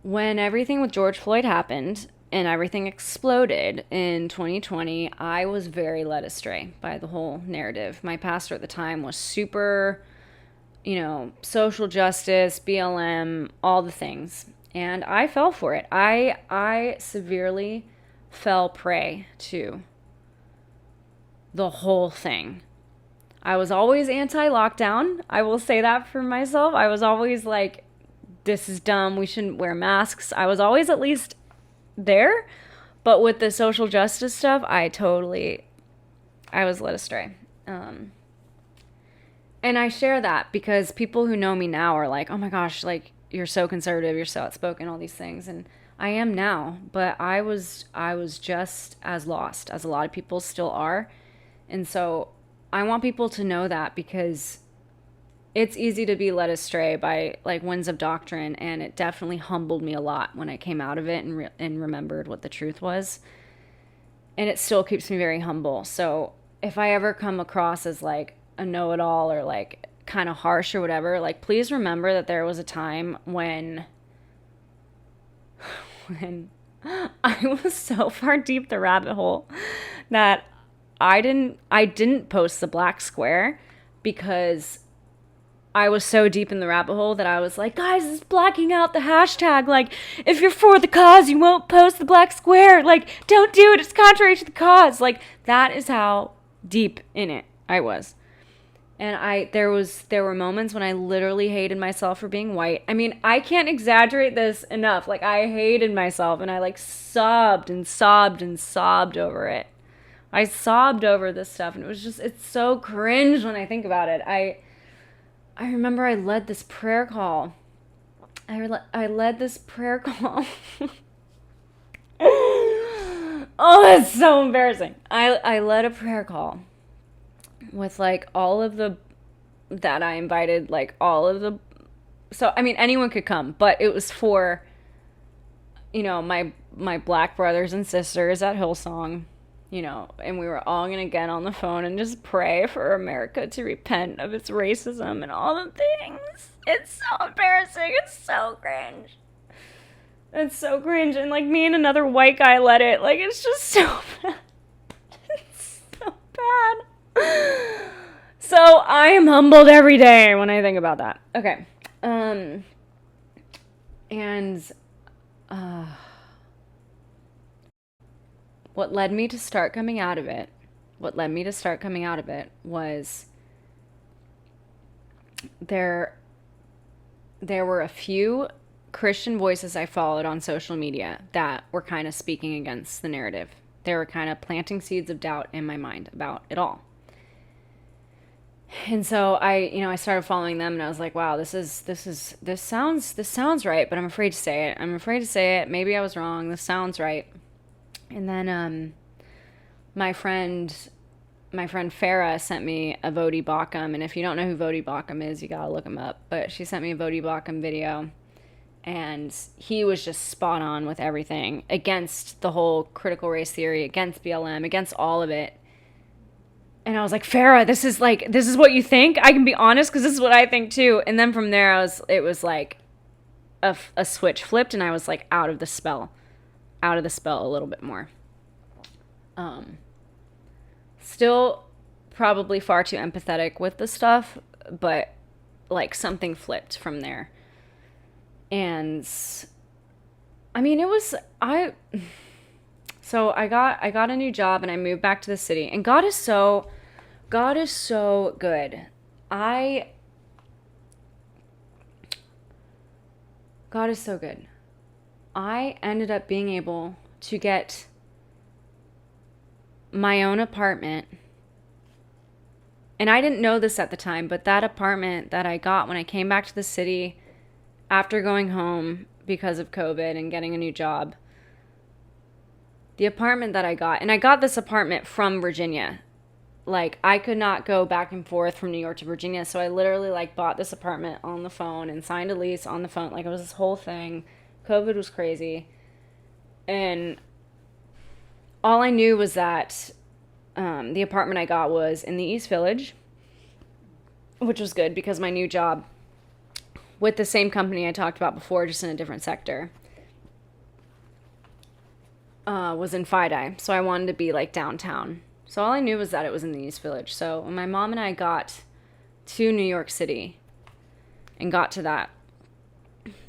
when everything with George Floyd happened and everything exploded in 2020, I was very led astray by the whole narrative. My pastor at the time was super, social justice, BLM, all the things. And I fell for it. I severely fell prey to the whole thing. I was always anti-lockdown. I will say that for myself. I was always like, this is dumb. We shouldn't wear masks. I was always at least there. But with the social justice stuff, I was led astray. And I share that because people who know me now are like, oh my gosh, like, you're so conservative, you're so outspoken, all these things. And I am now, but I was just as lost as a lot of people still are. And so I want people to know that, because it's easy to be led astray by like winds of doctrine, and it definitely humbled me a lot when I came out of it and remembered what the truth was. And it still keeps me very humble. So if I ever come across as like a know-it-all or like kind of harsh or whatever, like, please remember that there was a time when I was so far deep the rabbit hole that I didn't post the black square, because I was so deep in the rabbit hole that I was like, guys, it's blacking out the hashtag. Like, if you're for the cause, you won't post the black square. Like, don't do it. It's contrary to the cause. Like, that is how deep in it I was. And there were moments when I literally hated myself for being white. I mean, I can't exaggerate this enough. Like, I hated myself, and I like sobbed and sobbed and sobbed over it. I sobbed over this stuff, and it's so cringe when I think about it. I remember I led this prayer call. I led this prayer call. Oh, that's so embarrassing. I led a prayer call with like all of the, that I invited, like all of the, so I mean anyone could come, but it was for, my black brothers and sisters at Hillsong, and we were all gonna get on the phone and just pray for America to repent of its racism and all the things. It's so embarrassing. It's so cringe. It's so cringe. And like, me and another white guy led it. Like, it's just so bad. It's so bad. So I am humbled every day when I think about that. Okay. What led me to start coming out of it was there were a few Christian voices I followed on social media that were kind of speaking against the narrative. They were kind of planting seeds of doubt in my mind about it all. And so I started following them, and I was like, wow, this sounds right, but I'm afraid to say it. Maybe I was wrong. This sounds right. And then my friend my friend Farah sent me a Vodi Bakum, and if you don't know who Vodi Bakum is, you gotta look him up. But she sent me a Vodi Bakum video, and he was just spot on with everything against the whole critical race theory, against BLM, against all of it. And I was like, Farah, this is what you think? I can be honest because this is what I think too. And then from there, it was like a switch flipped, and I was like out of the spell a little bit more. Still probably far too empathetic with the stuff, but like something flipped from there. And I mean, so I got a new job and I moved back to the city, and God is so good. God is so good. I ended up being able to get my own apartment. And I didn't know this at the time, but that apartment that I got when I came back to the city after going home because of COVID and getting a new job, the apartment that I got, and I got this apartment from Virginia. Like, I could not go back and forth from New York to Virginia, so I literally, like, bought this apartment on the phone and signed a lease on the phone. Like, it was this whole thing. COVID was crazy. And all I knew was that the apartment I got was in the East Village, which was good because my new job with the same company I talked about before, just in a different sector, was in Fidei. So I wanted to be, like, downtown. So all I knew was that it was in the East Village. So when my mom and I got to New York City and got to that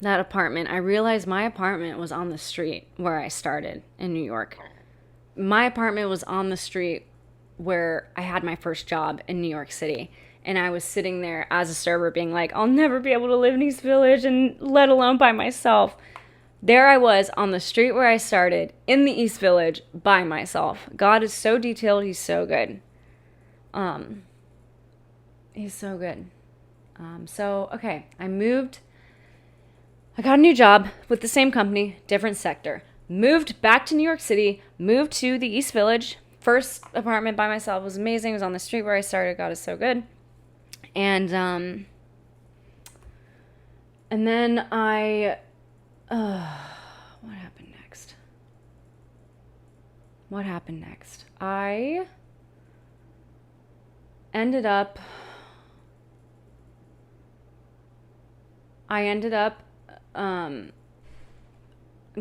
apartment, I realized my apartment was on the street where I started in New York. My apartment was on the street where I had my first job in New York City. And I was sitting there as a server being like, I'll never be able to live in East Village, and let alone by myself. There I was on the street where I started in the East Village by myself. God is so detailed. He's so good. He's so good. Okay, I moved. I got a new job with the same company, different sector. Moved back to New York City, moved to the East Village. First apartment by myself. It was amazing. It was on the street where I started. God is so good. And then what happened next? I ended up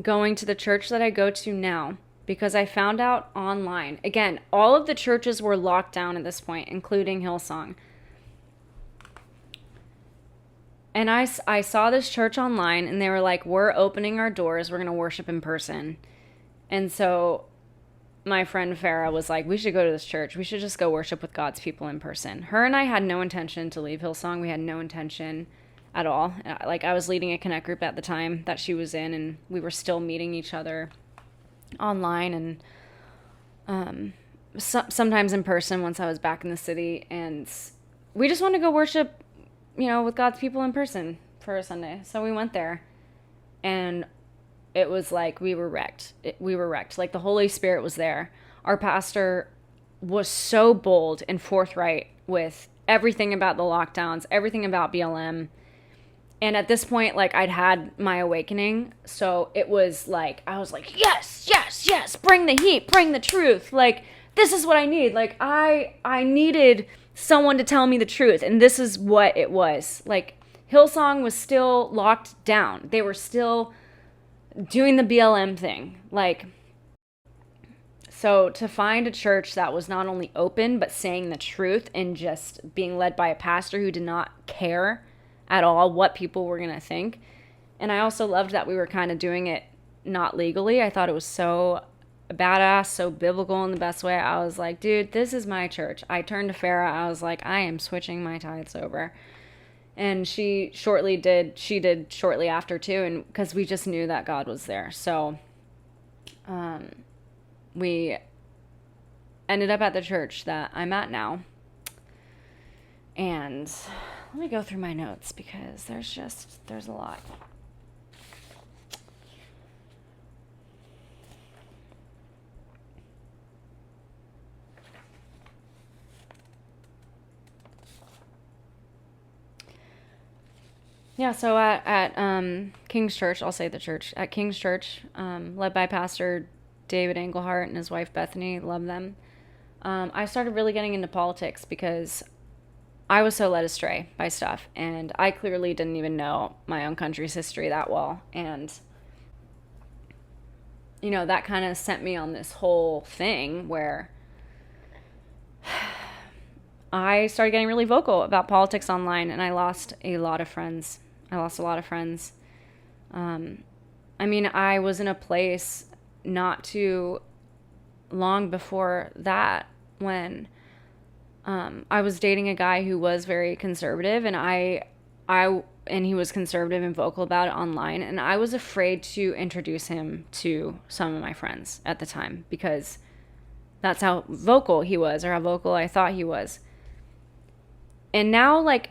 going to the church that I go to now because I found out online. Again, all of the churches were locked down at this point, including Hillsong. And I saw this church online, and they were like, we're opening our doors. We're going to worship in person. And so my friend Farah was like, we should go to this church. We should just go worship with God's people in person. Her and I had no intention to leave Hillsong. We had no intention at all. Like, I was leading a connect group at the time that she was in, and we were still meeting each other online and sometimes in person once I was back in the city. And we just wanted to go worship, with God's people in person for a Sunday. So we went there, and it was like we were wrecked. Like, the Holy Spirit was there. Our pastor was so bold and forthright with everything about the lockdowns, everything about BLM. And at this point, like, I'd had my awakening. So it was like, I was like, yes, yes, yes, bring the heat, bring the truth. Like, this is what I need. Like, I needed someone to tell me the truth. And this is what it was. Like, Hillsong was still locked down. They were still doing the BLM thing. Like, so to find a church that was not only open, but saying the truth and just being led by a pastor who did not care at all what people were going to think. And I also loved that we were kind of doing it not legally. I thought it was so badass, so biblical in the best way. I was like, dude, this is my church. I turned to Farah. I was like, I am switching my tithes over. And she did shortly after too. And because we just knew that God was there. So, we ended up at the church that I'm at now. And let me go through my notes because there's a lot. Yeah, so at King's Church, I'll say the church, at King's Church, led by Pastor David Englehart and his wife Bethany, love them. I started really getting into politics because I was so led astray by stuff, and I clearly didn't even know my own country's history that well. And, that kind of sent me on this whole thing where I started getting really vocal about politics online, and I lost a lot of friends. I was in a place not too long before that when I was dating a guy who was very conservative, and and he was conservative and vocal about it online, and I was afraid to introduce him to some of my friends at the time because that's how vocal he was, or how vocal I thought he was. And now, it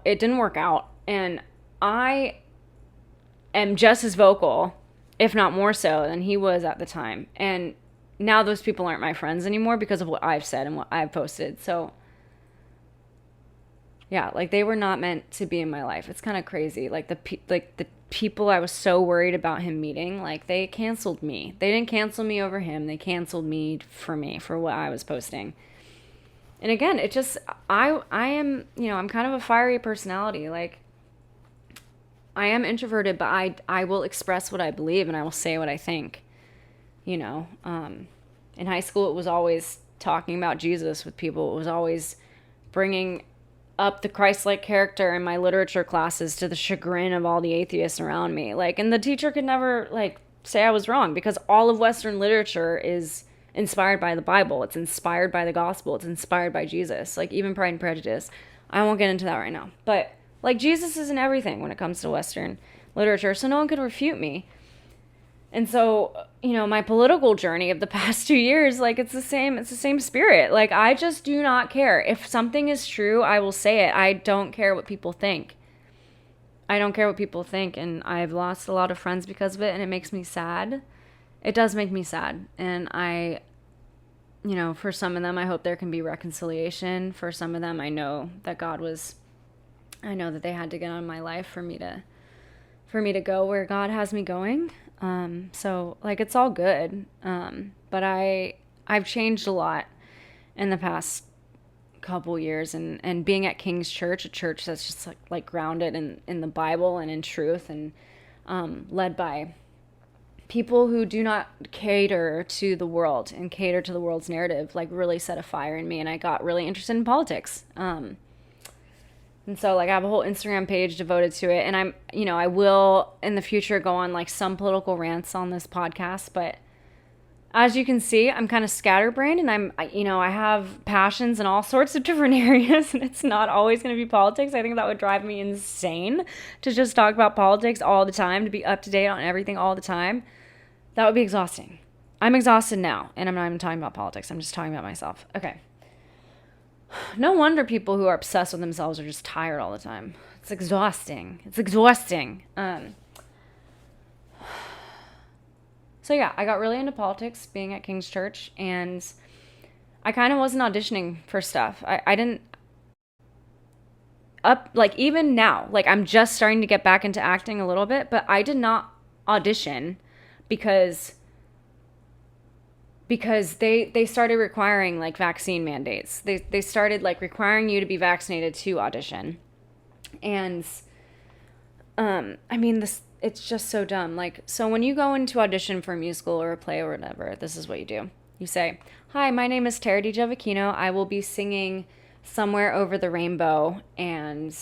didn't work out, and I am just as vocal, if not more so, than he was at the time. And now those people aren't my friends anymore because of what I've said and what I've posted. So, yeah, they were not meant to be in my life. It's kind of crazy. The people I was so worried about him meeting, they canceled me. They didn't cancel me over him. They canceled me for what I was posting. And again, it just, I am, I'm kind of a fiery personality. I am introverted, but I will express what I believe, and I will say what I think. In high school, it was always talking about Jesus with people. It was always bringing up the Christ-like character in my literature classes to the chagrin of all the atheists around me. And the teacher could never, say I was wrong, because all of Western literature is inspired by the Bible. It's inspired by the gospel. It's inspired by Jesus. Even Pride and Prejudice. I won't get into that right now. But, Jesus isn't everything when it comes to Western literature, so no one could refute me. And so, my political journey of the past 2 years, it's the same spirit. I just do not care. If something is true, I will say it. I don't care what people think. And I've lost a lot of friends because of it, and it makes me sad. It does make me sad. And for some of them, I hope there can be reconciliation. For some of them, I know that they had to get out of my life for me to go where God has me going. So it's all good. But I've changed a lot in the past couple years, and being at King's Church, a church that's just grounded in the Bible and in truth, and led by people who do not cater to the world and cater to the world's narrative, really set a fire in me, and I got really interested in politics. And so, I have a whole Instagram page devoted to it, and I will in the future go on some political rants on this podcast, but as you can see, I'm kind of scatterbrained, and I have passions in all sorts of different areas, and it's not always going to be politics. I think that would drive me insane to just talk about politics all the time, to be up to date on everything all the time. That would be exhausting. I'm exhausted now, and I'm not even talking about politics. I'm just talking about myself. Okay. No wonder people who are obsessed with themselves are just tired all the time. It's exhausting. So yeah, I got really into politics being at King's Church, and I kind of wasn't auditioning for stuff. I didn't even now, I'm just starting to get back into acting a little bit, but I did not audition because they started requiring vaccine mandates. They started requiring you to be vaccinated to audition. And it's just so dumb. So when you go into audition for a musical or a play or whatever, this is what you do. You say, "Hi, my name is Tara DiGiovacchino. I will be singing Somewhere Over the Rainbow, and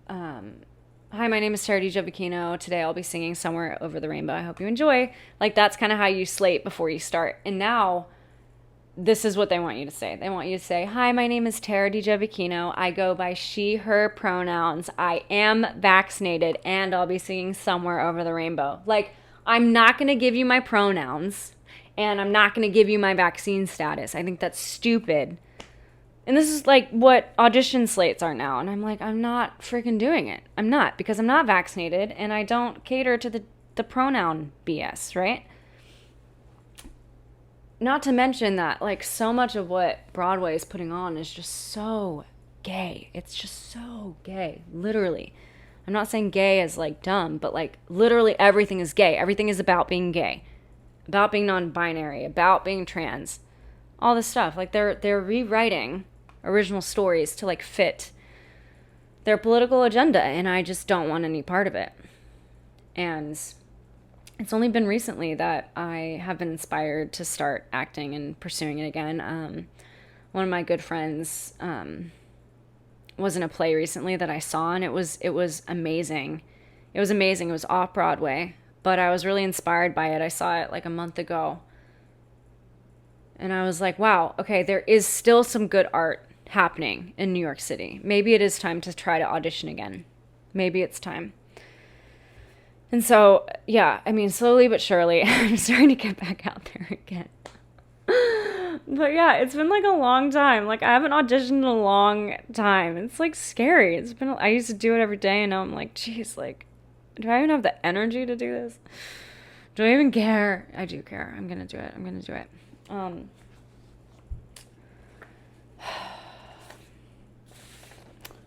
hi, my name is Tara DiGiovacchino. Today I'll be singing Somewhere Over the Rainbow. I hope you enjoy." That's kind of how you slate before you start. And now this is what they want you to say. They want you to say, "Hi, my name is Tara DiGiovacchino. I go by she, her pronouns. I am vaccinated, and I'll be singing Somewhere Over the Rainbow." I'm not going to give you my pronouns, and I'm not going to give you my vaccine status. I think that's stupid. And this is what audition slates are now. And I'm not freaking doing it. I'm not, because I'm not vaccinated, and I don't cater to the pronoun BS, right? Not to mention that so much of what Broadway is putting on is just so gay. It's just so gay, literally. I'm not saying gay as like dumb, but like literally everything is gay. Everything is about being gay, about being non-binary, about being trans, all this stuff. Like they're rewriting original stories to like fit their political agenda, and I just don't want any part of it. And it's only been recently that I have been inspired to start acting and pursuing it again. One of my good friends was in a play recently that I saw, and it was amazing. It was amazing. It was off Broadway, but I was really inspired by it. I saw it like a month ago, and I was like, wow, okay, there is still some good art happening in New York City. Maybe it is time to try to audition again. Maybe it's time. And so, yeah, I mean, slowly but surely, I'm starting to get back out there again. But yeah, it's been like a long time. Like, I haven't auditioned in a long time. It's like scary. I used to do it every day, and now I'm like, geez, like, do I even have the energy to do this? Do I even care? I do care. I'm gonna do it.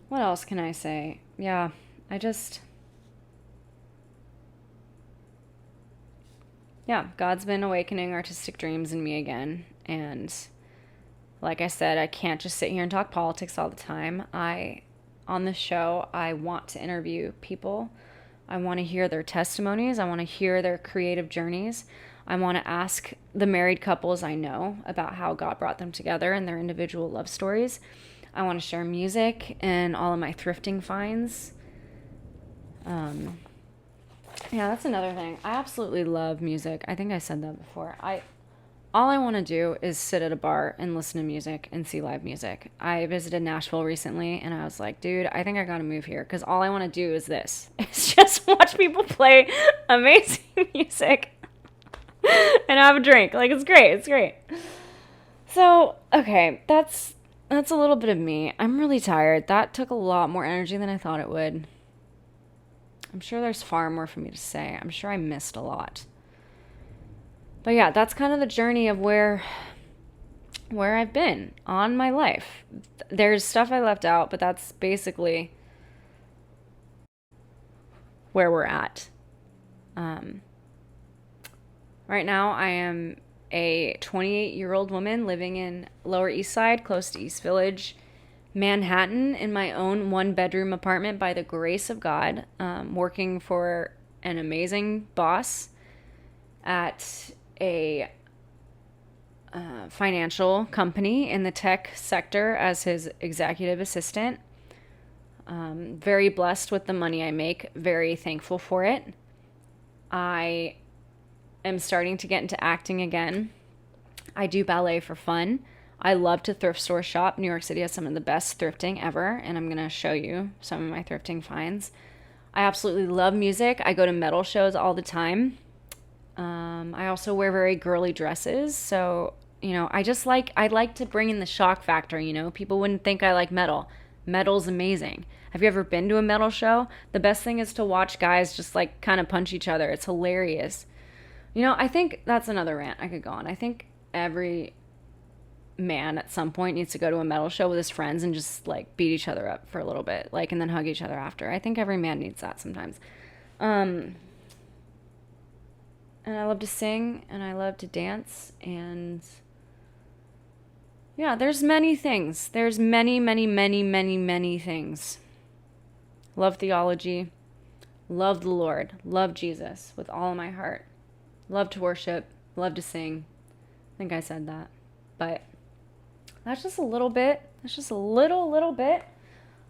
What else can I say? Yeah, God's been awakening artistic dreams in me again. And like I said, I can't just sit here and talk politics all the time. On this show, I want to interview people. I want to hear their testimonies. I want to hear their creative journeys. I want to ask the married couples I know about how God brought them together and their individual love stories. I want to share music and all of my thrifting finds. Yeah, that's another thing. I absolutely love music. I think I said that before. All I want to do is sit at a bar and listen to music and see live music. I visited Nashville recently, and I was like, dude, I think I got to move here, because all I want to do is this. It's just watch people play amazing music and have a drink. Like, it's great. It's great. So, okay, that's a little bit of me. I'm really tired. That took a lot more energy than I thought it would. I'm sure there's far more for me to say. I'm sure I missed a lot. But yeah, that's kind of the journey of where I've been on my life. There's stuff I left out, but that's basically where we're at. Right now, I am a 28-year-old woman living in Lower East Side, close to East Village, Manhattan, in my own one-bedroom apartment by the grace of God, working for an amazing boss at a financial company in the tech sector as his executive assistant. Very blessed with the money I make, very thankful for it. I am starting to get into acting again. I do ballet for fun. I love to thrift store shop. New York City has some of the best thrifting ever, and I'm going to show you some of my thrifting finds. I absolutely love music. I go to metal shows all the time. I also wear very girly dresses, so, I like to bring in the shock factor, People wouldn't think I like metal. Metal's amazing. Have you ever been to a metal show? The best thing is to watch guys just, kind of punch each other. It's hilarious. I think that's another rant I could go on. I think every man at some point needs to go to a metal show with his friends and just beat each other up for a little bit, and then hug each other after. I think every man needs that sometimes. And I love to sing, and I love to dance, and yeah, there's many things. There's many, many, many, many, many things. Love theology, love the Lord, love Jesus with all of my heart. Love to worship, love to sing. I think I said that. But that's just a little bit. That's just a little bit.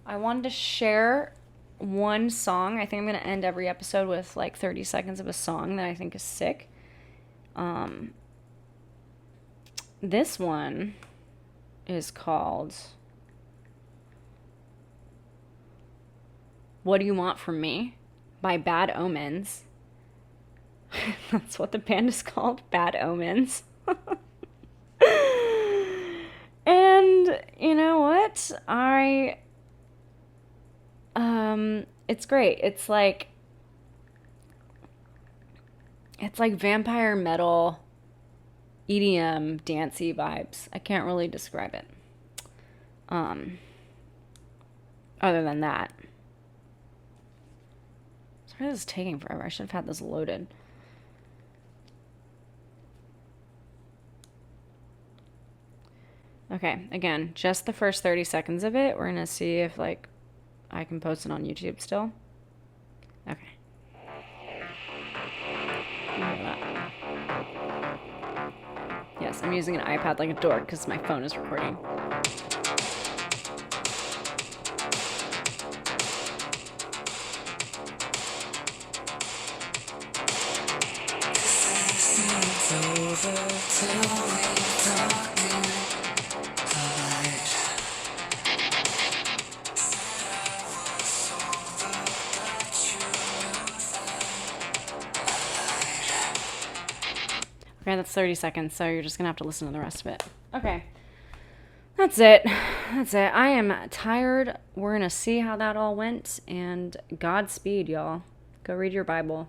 I wanted to share one song. I think I'm going to end every episode with 30 seconds of a song that I think is sick. This one is called What Do You Want From Me by Bad Omens. That's what the band is called, Bad Omens. And you know what? It's great. It's like vampire metal, EDM, dancey vibes. I can't really describe it. other than that. Sorry, this is taking forever. I should have had this loaded. Okay, again, just the first 30 seconds of it. We're going to see if, like, I can post it on YouTube still. Okay. Yes, I'm using an iPad like a dork because my phone is recording. Okay, that's 30 seconds, so you're just gonna have to listen to the rest of it. Okay. That's it. That's it. I am tired. We're gonna see how that all went, and Godspeed, y'all. Go read your Bible.